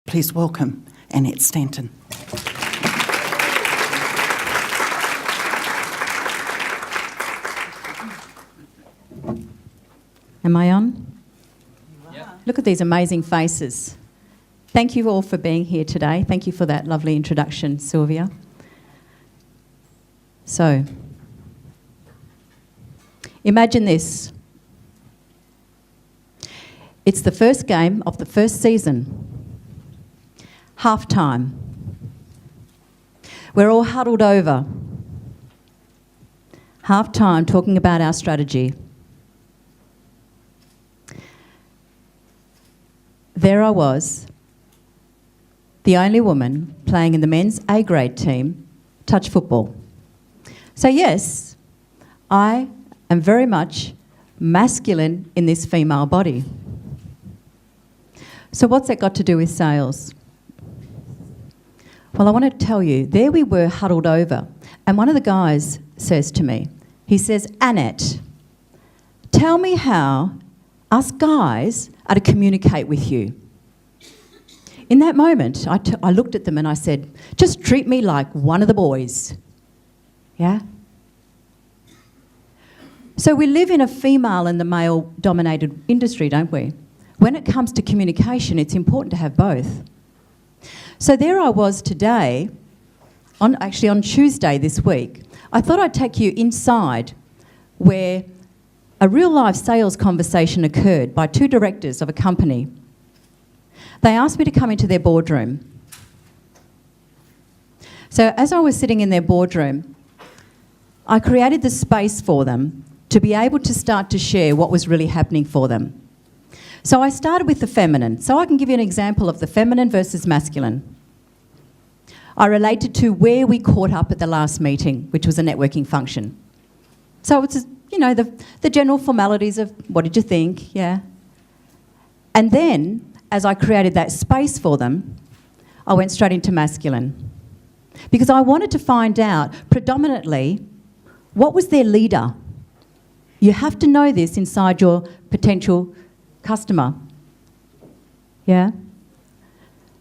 Please welcome Annette Stanton. Am I on? Yeah. Look at these amazing faces. Thank you all for being here today. Thank you for that lovely introduction, Sylvia. So, imagine this. It's the first game of the first season. Half-time. We're all huddled over. Half-time, talking about our strategy. There I was, the only woman playing in the men's A-grade team, touch football. So yes, I am very much masculine in this female body. So what's that got to do with sales? Well, I want to tell you, there we were huddled over, and one of the guys says to me, he says, Annette, tell me how us guys are to communicate with you. In that moment, I looked at them and I said, just treat me like one of the boys. Yeah? So we live in a female and the male-dominated industry, don't we? When it comes to communication, it's important to have both. So there I was today, on Tuesday this week. I thought I'd take you inside where a real-life sales conversation occurred by two directors of a company. They asked me to come into their boardroom. So as I was sitting in their boardroom, I created the space for them to be able to start to share what was really happening for them. So I started with the feminine. So I can give you an example of the feminine versus masculine. I related to where we caught up at the last meeting, which was a networking function. So it's, the general formalities of what did you think, yeah. And then, as I created that space for them, I went straight into masculine. Because I wanted to find out, predominantly, what was their leader? You have to know this inside your potential customer. Yeah?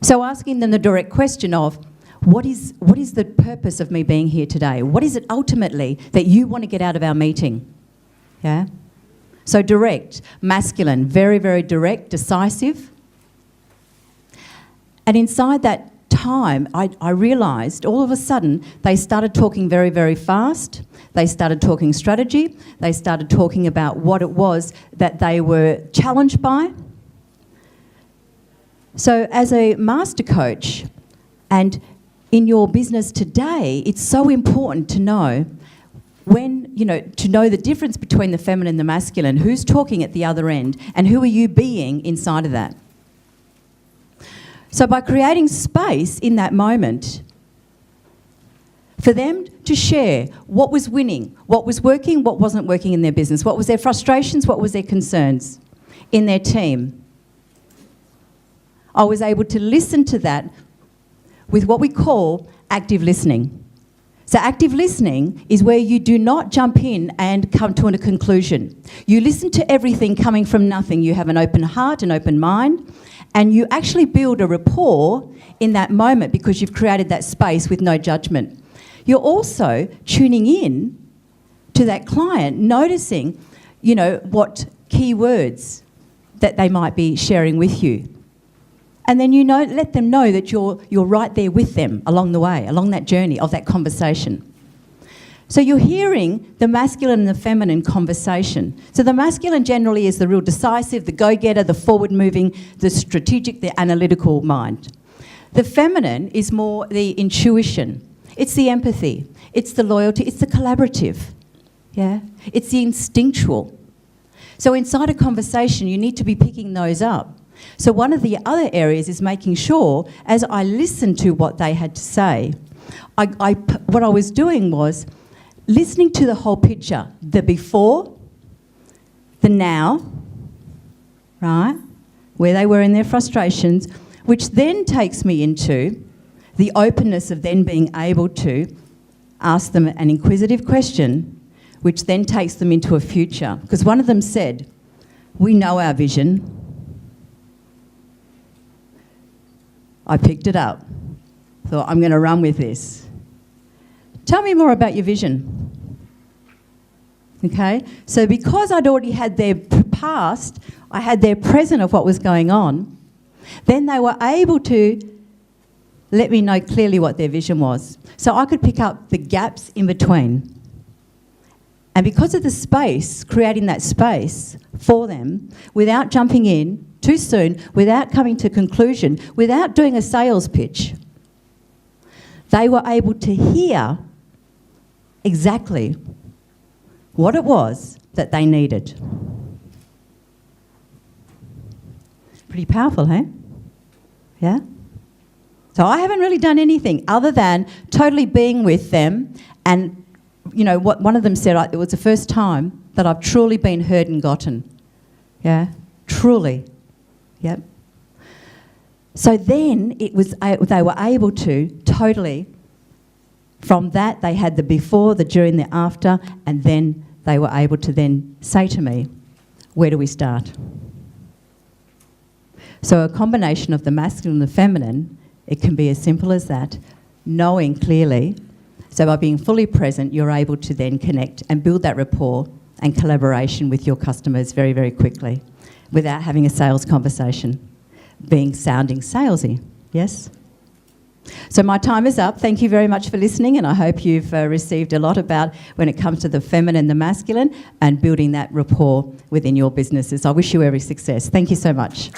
So asking them the direct question of, what is the purpose of me being here today? What is it ultimately that you want to get out of our meeting? Yeah? So direct, masculine, very, very direct, decisive. And inside that time, I realised all of a sudden they started talking very, very fast. They started talking strategy. They started talking about what it was that they were challenged by. So as a master coach and in your business today, it's so important to know to know the difference between the feminine and the masculine, who's talking at the other end, and who are you being inside of that. So by creating space in that moment for them to share what was winning, what was working, what wasn't working in their business, what was their frustrations, what was their concerns in their team, I was able to listen to that with what we call active listening. So active listening is where you do not jump in and come to a conclusion. You listen to everything coming from nothing. You have an open heart, an open mind, and you actually build a rapport in that moment because you've created that space with no judgment. You're also tuning in to that client, noticing, what key words that they might be sharing with you. And then let them know that you're right there with them along the way, along that journey of that conversation. So you're hearing the masculine and the feminine conversation. So the masculine generally is the real decisive, the go-getter, the forward-moving, the strategic, the analytical mind. The feminine is more the intuition. It's the empathy. It's the loyalty. It's the collaborative. Yeah? It's the instinctual. So inside a conversation, you need to be picking those up. So one of the other areas is making sure, as I listened to what they had to say, what I was doing was listening to the whole picture, the before, the now, right, where they were in their frustrations, which then takes me into the openness of then being able to ask them an inquisitive question, which then takes them into a future. Because one of them said, we know our vision. I picked it up. Thought, I'm going to run with this. Tell me more about your vision. Okay? So because I'd already had their past, I had their present of what was going on, then they were able to let me know clearly what their vision was. So I could pick up the gaps in between. And because of the space, creating that space for them, without jumping in too soon, without coming to conclusion, without doing a sales pitch, they were able to hear exactly what it was that they needed. Pretty powerful, hey? Yeah? So I haven't really done anything other than totally being with them. And, you know, what one of them said, it was the first time that I've truly been heard and gotten. Yeah? Truly. Yep. So then they were able to totally, from that they had the before, the during, the after, and then they were able to then say to me, where do we start? So a combination of the masculine and the feminine, it can be as simple as that, knowing clearly. So by being fully present, you're able to then connect and build that rapport and collaboration with your customers very, very quickly without having a sales conversation, sounding salesy, yes? So my time is up. Thank you very much for listening, and I hope you've received a lot about when it comes to the feminine and the masculine and building that rapport within your businesses. I wish you every success. Thank you so much.